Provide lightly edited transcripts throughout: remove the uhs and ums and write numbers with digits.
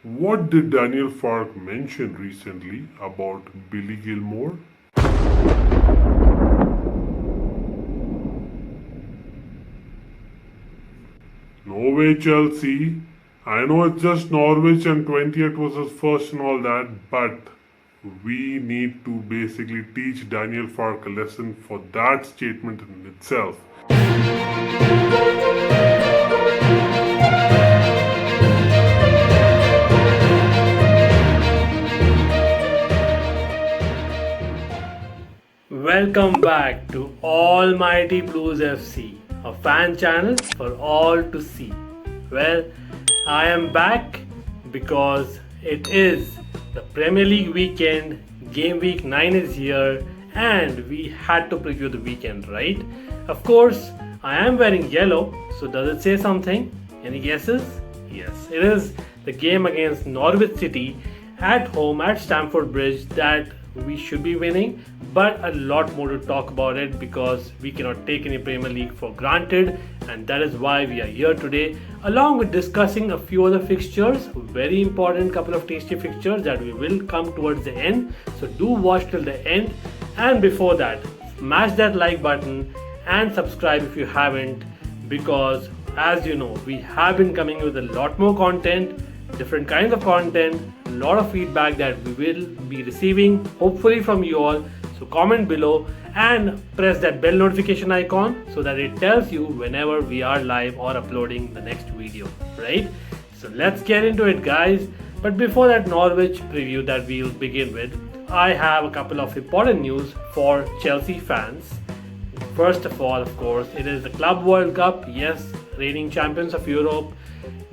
What did Daniel Fark mention recently about Billy Gilmore? No way, Chelsea. I know it's just Norwich and 20th was his first and all that, but we need to basically teach Daniel Fark a lesson for that statement in itself. Welcome back to Almighty Blues FC, a fan channel for all to see. Well, I am back because it is the Premier League weekend, game week 9 is here, and we had to preview the weekend, right? Of course, I am wearing yellow, so does it say something? Any guesses? Yes, it is the game against Norwich City at home at Stamford Bridge that we should be winning, but a lot more to talk about it because we cannot take any Premier League for granted, and that is why we are here today, along with discussing a few other fixtures, very important couple of tasty fixtures that we will come towards the end. So do watch till the end, and before that, smash that like button and subscribe if you haven't, because as you know, we have been coming with a lot more content, different kinds of content, a lot of feedback that we will be receiving hopefully from you all. So comment below and press that bell notification icon so that it tells you whenever we are live or uploading the next video, right? So let's get into it, guys. But before that Norwich preview that we'll begin with, I have a couple of important news for Chelsea fans. First of all, of course, it is the Club World Cup. Yes, reigning champions of Europe.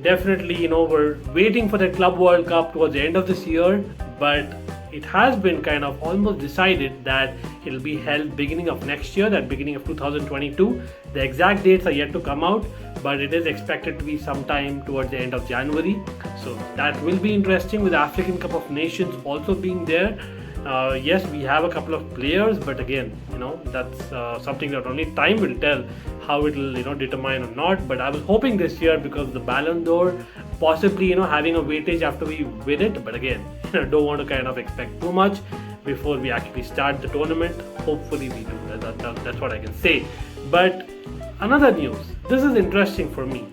Definitely, we're waiting for the Club World Cup towards the end of this year, but it has been kind of almost decided that it'll be held beginning of next year, that beginning of 2022. The exact dates are yet to come out, but it is expected to be sometime towards the end of January. So that will be interesting, with African Cup of Nations also being there. Yes, we have a couple of players, but again, that's something that only time will tell how it will determine or not. But I was hoping this year, because the Ballon d'Or possibly having a weightage after we win it, but again, don't want to kind of expect too much before we actually start the tournament. Hopefully we do. That's what I can say. But another news, this is interesting for me.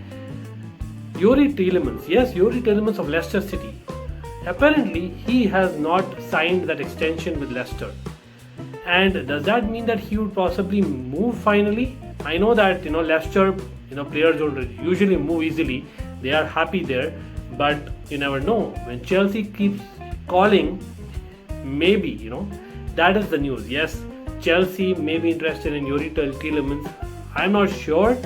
Yuri Tielemans of Leicester City. Apparently, he has not signed that extension with Leicester. And does that mean that he would possibly move finally? I know that Leicester, players don't usually move easily. They are happy there, but you never know. When Chelsea keeps calling, maybe that is the news. Yes, Chelsea may be interested in Yuri Tielemans. I'm not sure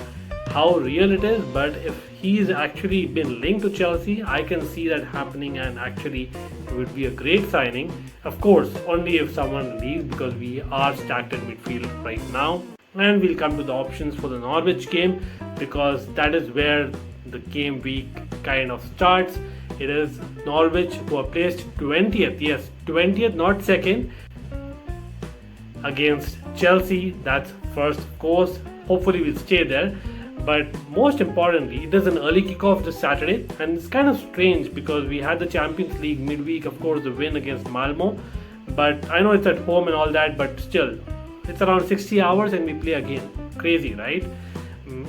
how real it is, but if he's actually been linked to Chelsea, I can see that happening, and actually it would be a great signing. Of course, only if someone leaves, because we are stacked in midfield right now. And we'll come to the options for the Norwich game, because that is where the game week kind of starts. It is Norwich who are placed 20th, yes, 20th, not second, against Chelsea. That's first, of course. Hopefully we'll stay there. But most importantly, it is an early kickoff this Saturday, and it's kind of strange because we had the Champions League midweek, of course, the win against Malmo. But I know it's at home and all that, but still, it's around 60 hours and we play again. Crazy, right?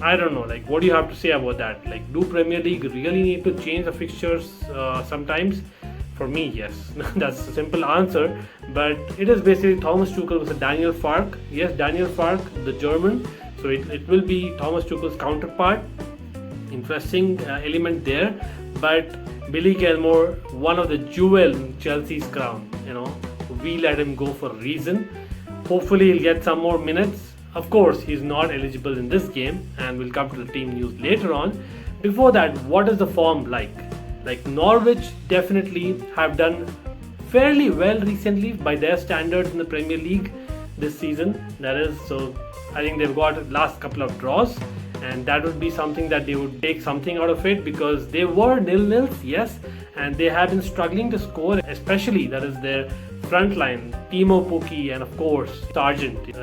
I don't know, what do you have to say about that? Do Premier League really need to change the fixtures sometimes? For me, yes. That's a simple answer. But it is basically Thomas Tuchel versus Daniel Fark. Yes, Daniel Fark, the German. So it will be Thomas Tuchel's counterpart. Interesting element there. But Billy Gilmore, one of the jewel in Chelsea's crown. We let him go for a reason. Hopefully he'll get some more minutes. Of course, he's not eligible in this game, and we'll come to the team news later on. Before that, what is the form like? Norwich definitely have done fairly well recently by their standards in the Premier League this season. That is, so I think they've got last couple of draws, and that would be something that they would take something out of it, because they were nil-nils, yes, and they have been struggling to score, especially that is their front line, Timo Pukki and of course Sargent,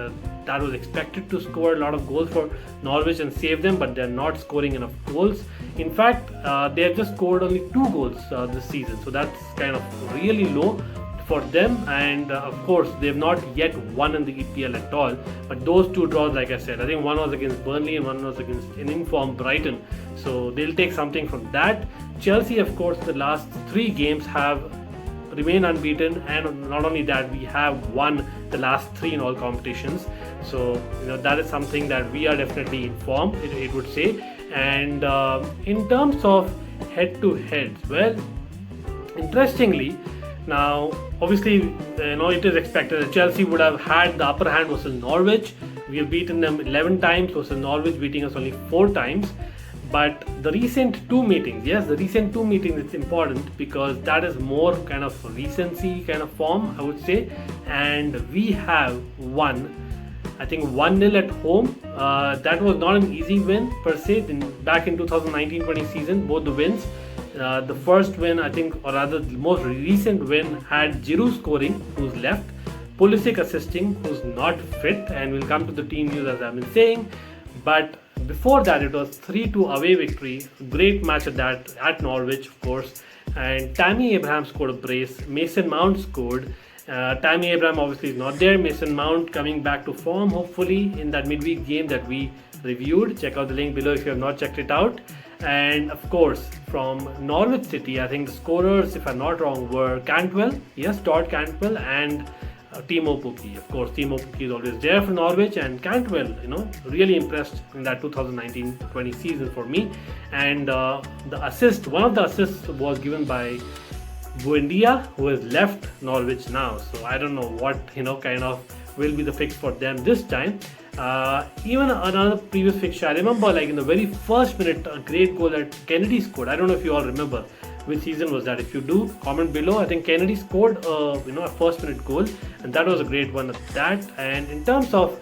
that was expected to score a lot of goals for Norwich and save them, but they're not scoring enough goals. In fact, they have just scored only 2 goals this season, so that's kind of really low for them. And of course, they've not yet won in the EPL at all. But those 2 draws, like I said, I think one was against Burnley and one was against an informed Brighton. So they'll take something from that. Chelsea, of course, the last 3 games have remain unbeaten, and not only that, we have won the last 3 in all competitions. So that is something that we are definitely informed, it would say. And in terms of head-to-heads, well, interestingly, now obviously it is expected that Chelsea would have had the upper hand versus Norwich. We have beaten them 11 times versus Norwich beating us only 4 times. But the recent 2 meetings, yes, the recent 2 meetings, it's important because that is more kind of recency kind of form, I would say. And we have won, I think 1-0 at home. That was not an easy win per se. Back in 2019-20 season, both the wins. The first win, I think, or rather the most recent win, had Giroud scoring, who's left, Pulisic assisting, who's not fit, and we'll come to the team news as I've been saying. But before that, it was 3-2 away victory. Great match at that at Norwich, of course. And Tammy Abraham scored a brace. Mason Mount scored. Tammy Abraham obviously is not there. Mason Mount coming back to form, hopefully, in that midweek game that we reviewed. Check out the link below if you have not checked it out. And of course, from Norwich City, I think the scorers, if I'm not wrong, were Cantwell, yes, Todd Cantwell, and Timo Pukki. Of course, Timo Pukki is always there for Norwich, and Cantwell, really impressed in that 2019-20 season for me. And one of the assists was given by Buendia, who has left Norwich now. So I don't know what kind of will be the fix for them this time. Even another previous fixture, I remember, like in the very first minute, a great goal that Kennedy scored. I don't know if you all remember which season was that. If you do, comment below. I think Kennedy scored a first minute goal, and that was a great one at that. And in terms of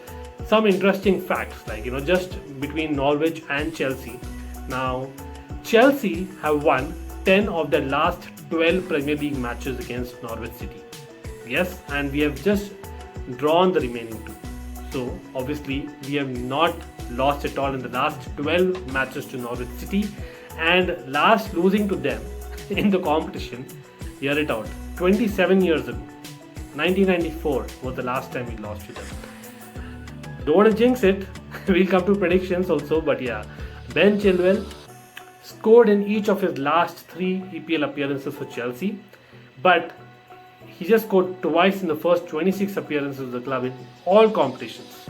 some interesting facts, like just between Norwich and Chelsea. Now, Chelsea have won 10 of their last 12 Premier League matches against Norwich City. Yes, and we have just drawn the remaining 2. So obviously we have not lost at all in the last 12 matches to Norwich City, and last losing to them in the competition, hear it out, 27 years ago, 1994 was the last time we lost to them. Don't want to jinx it. We'll come to predictions also, but yeah, Ben Chilwell scored in each of his last 3 EPL appearances for Chelsea, but he just scored twice in the first 26 appearances of the club in all competitions.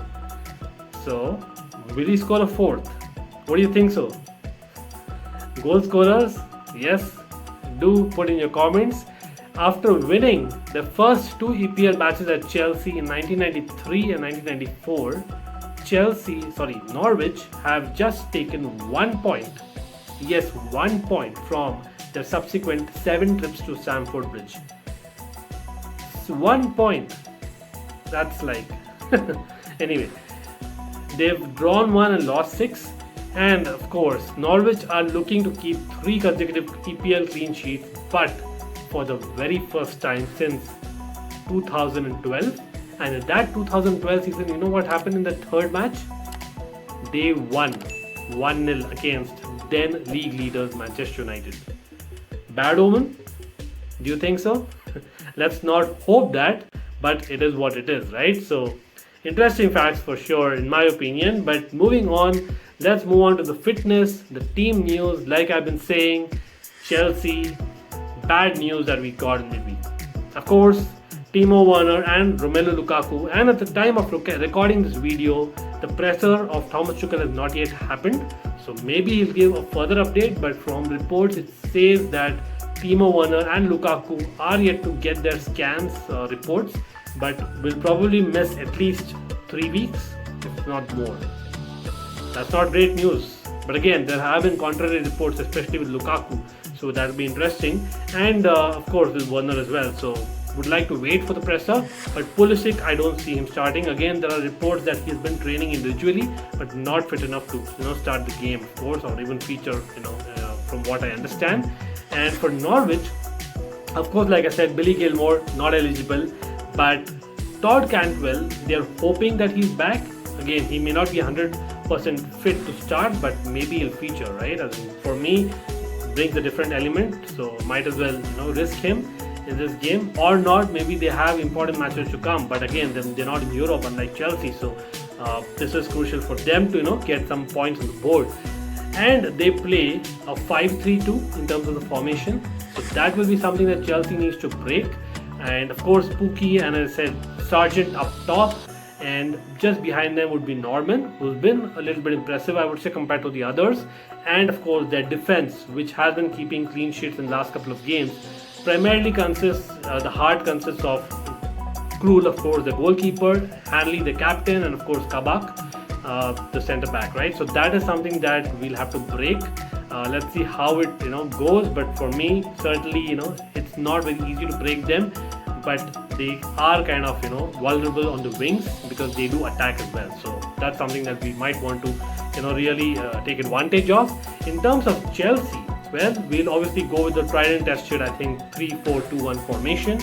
So, will he score a 4th? What do you think so? Goal scorers? Yes, do put in your comments. After winning the first 2 EPL matches at Chelsea in 1993 and 1994, Norwich have just taken 1 point. Yes, 1 point from their subsequent 7 trips to Stamford Bridge. 1 point. That's like anyway, they've drawn 1 and lost 6, and of course Norwich are looking to keep 3 consecutive EPL clean sheets, but for the very first time since 2012. And in that 2012 season, you know what happened in the 3rd match? They won 1-0 against then league leaders Manchester United. Bad omen? Do you think so? Let's not hope that, but it is what it is, right? So, interesting facts for sure, in my opinion. But moving on, let's move on to the fitness, the team news. Like I've been saying, Chelsea, bad news that we got in the week. Of course, Timo Werner and Romelu Lukaku, and at the time of recording this video, the presser of Thomas Tuchel has not yet happened. So maybe he'll give a further update, but from reports it says that Timo Werner and Lukaku are yet to get their scans reports, but will probably miss at least 3 weeks, if not more. That's not great news. But again, there have been contrary reports, especially with Lukaku, so that'll be interesting. And of course with Werner as well. So would like to wait for the presser, but Pulisic, I don't see him starting. Again, there are reports that he's been training individually, but not fit enough to start the game, of course, or even feature, from what I understand. And for Norwich, of course, like I said, Billy Gilmore not eligible. But Todd Cantwell, they're hoping that he's back. Again, he may not be 100% fit to start, but maybe he'll feature, right? As in, for me, brings a different element, so might as well risk him in this game or not. Maybe they have important matches to come, but again, they're not in Europe, unlike Chelsea. So this is crucial for them to get some points on the board. And they play a 5-3-2 in terms of the formation, so that will be something that Chelsea needs to break. And of course, Pookie and, as I said, Sargent up top, and just behind them would be Norman, who's been a little bit impressive, I would say, compared to the others. And of course, their defense, which has been keeping clean sheets in the last couple of games, primarily consists the heart consists of Krul, of course, the goalkeeper, Hanley, the captain, and of course Kabak, the centre back, right? So that is something that we'll have to break. Let's see how it goes, but for me, certainly it's not very easy to break them, but they are kind of vulnerable on the wings because they do attack as well. So that's something that we might want to really take advantage of. In terms of Chelsea, well, we'll obviously go with the tried and tested, I think, 3-4-2-1 formation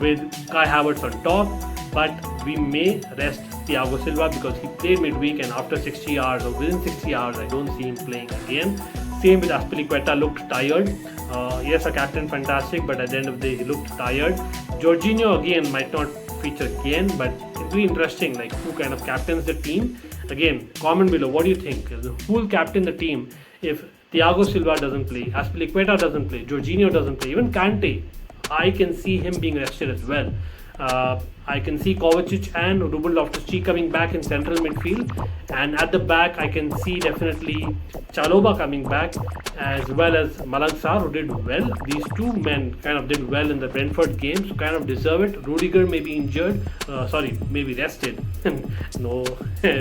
with Kai Havertz on top, but we may rest Thiago Silva because he played midweek, and after 60 hours or within 60 hours, I don't see him playing again. Same with Azpilicueta, looked tired. Yes, a captain, fantastic, but at the end of the day, he looked tired. Jorginho again might not feature again, but it's really interesting, like who kind of captains the team. Again, comment below, what do you think? Who will captain the team if Thiago Silva doesn't play, Azpilicueta doesn't play, Jorginho doesn't play, even Kante? I can see him being rested as well. I can see Kovacic and Ruben Loftus-Cheek coming back in central midfield, and at the back I can see definitely Chalobah coming back, as well as Malang Sarr, who did well. These two men kind of did well in the Brentford game, so kind of deserve it. Rudiger may be injured, maybe rested. No,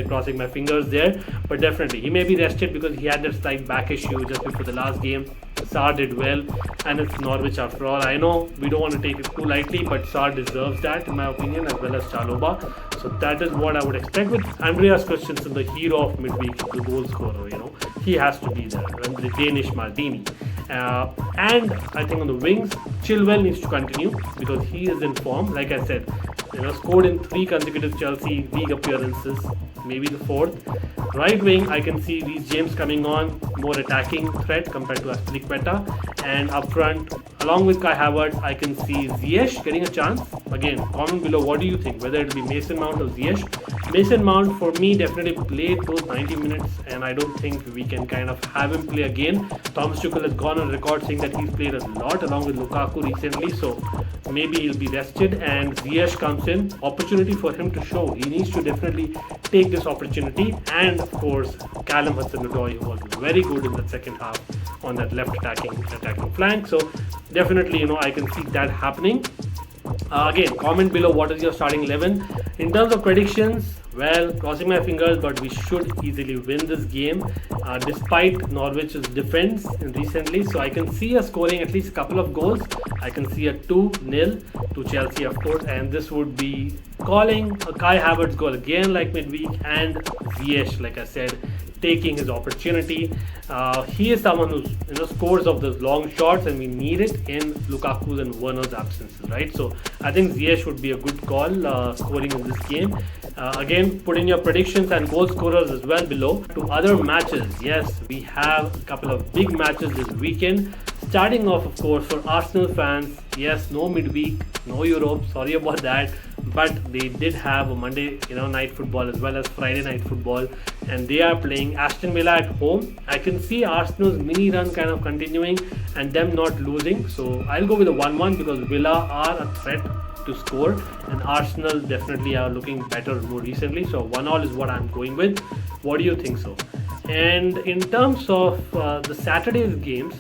crossing my fingers there, but definitely he may be rested because he had that slight back issue just before the last game. Sarr did well, and it's Norwich after all. I know we don't want to take it too lightly, but Sarr deserves that in my opinion, as well as Chalobah. So that is what I would expect with Andreas Christensen, the hero of midweek, the goal scorer. He has to be there, and the Danish Maldini. And I think on the wings, Chilwell needs to continue because he is in form. Like I said, scored in 3 consecutive Chelsea league appearances, maybe the 4th. Right wing, I can see Reece James coming on, more attacking threat compared to Azpilicueta. And up front, along with Kai Havertz, I can see Ziyech getting a chance. Again, comment below, what do you think? Whether it will be Mason Mount or Ziyech. Mason Mount, for me, definitely played those 90 minutes, and I don't think we can kind of have him play again. Thomas Tuchel has gone on record saying that he's played a lot along with Lukaku recently, so maybe he'll be rested. And Ziyech comes in, opportunity for him to show. He needs to definitely take this opportunity. And of course, Callum Hudson-Odoi, who was very good in the second half on that left attacking flank. So definitely, I can see that happening. Again, comment below what is your starting 11. In terms of predictions, well, crossing my fingers, but we should easily win this game despite Norwich's defense recently. So I can see us scoring at least a couple of goals. I can see a 2-0 to Chelsea, of course, and this would be calling a Kai Havertz goal again like midweek, and Ziyech, like I said, taking his opportunity. He is someone who scores of those long shots, and we need it in Lukaku's and Werner's absences, right? So I think Ziyech would be a good call scoring in this game. Again, put in your predictions and goal scorers as well below. To other matches, yes, we have a couple of big matches this weekend. Starting off, of course, for Arsenal fans, yes, no midweek, no Europe, sorry about that, but they did have a Monday night football as well as Friday night football, and they are playing Aston Villa at home. I can see Arsenal's mini run kind of continuing and them not losing, so I'll go with a 1-1 because Villa are a threat to score, and Arsenal definitely are looking better more recently, so 1-1 is what I'm going with. What do you think so? And in terms of the Saturday's games,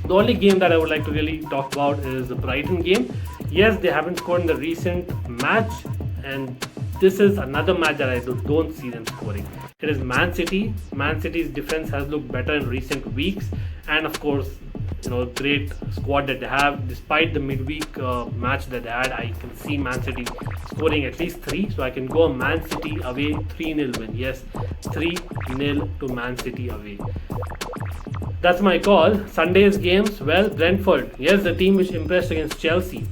the only game that I would like to really talk about is the Brighton game. Yes, they haven't scored in the recent match, and this is another match that I don't see them scoring. It is ManCity. ManCity's defense has looked better in recent weeks, and of course, great squad that they have. Despite the midweek match that they had, I can see ManCity scoring at least 3. So I can go ManCity away 3-0 win. Yes, 3-0 to ManCity away. That's my call. Sunday's games, well, Brentford. Yes, the team which impressed against Chelsea.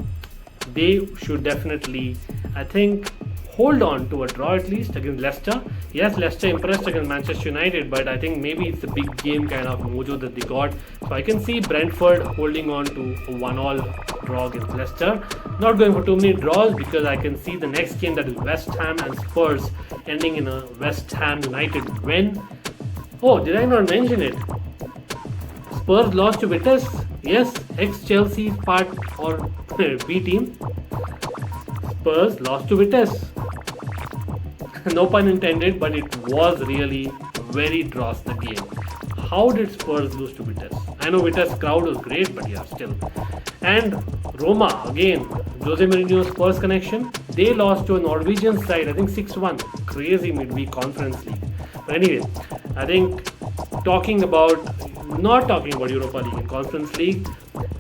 they should definitely, I think, hold on to a draw at least against Leicester. Yes, Leicester impressed against Manchester United, but I think maybe it's a big game kind of mojo that they got. So I can see Brentford holding on to a 1-1 draw against Leicester. Not going for too many draws because I can see the next game, that is West Ham and Spurs, ending in a West Ham United win. Oh, did I not mention it? Spurs lost to Vitesse. Yes, ex-Chelsea part or B team. Spurs lost to Vitesse. No pun intended, but it was really very dross the game. How did Spurs lose to Vitesse? I know Vitesse crowd was great, but yeah, still. And Roma, again, Jose Mourinho Spurs connection. They lost to a Norwegian side, I think 6-1. Crazy midweek Conference League. But anyway, I think not talking about Europa League and Conference League.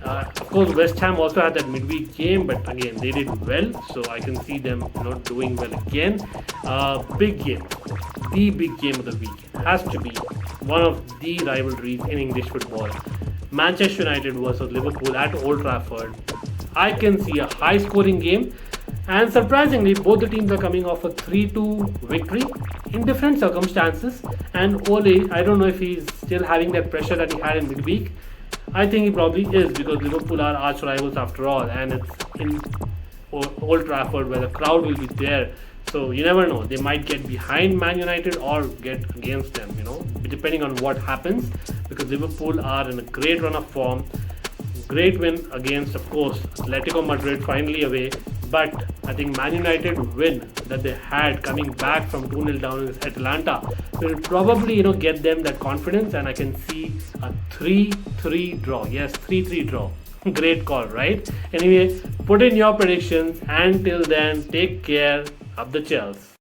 Of course, West Ham also had that midweek game, but again, they did well, so I can see them not doing well again. Big game, the big game of the week has to be one of the rivalries in English football. Manchester United versus Liverpool at Old Trafford. I can see a high-scoring game, and surprisingly, both the teams are coming off a 3-2 victory in different circumstances. And Ole, I don't know if he's still having that pressure that he had in midweek. I think he probably is, because Liverpool are arch rivals after all, and it's in Old Trafford where the crowd will be there. So you never know, they might get behind Man United or get against them, depending on what happens, because Liverpool are in a great run of form. Great win against, of course, Atletico Madrid, finally away. But I think Man United win that they had coming back from 2-0 down against Atalanta will probably get them that confidence, and I can see a 3-3 draw. Yes, 3-3 draw. Great call, right? Anyway, put in your predictions. Until then, take care of the Chelsea.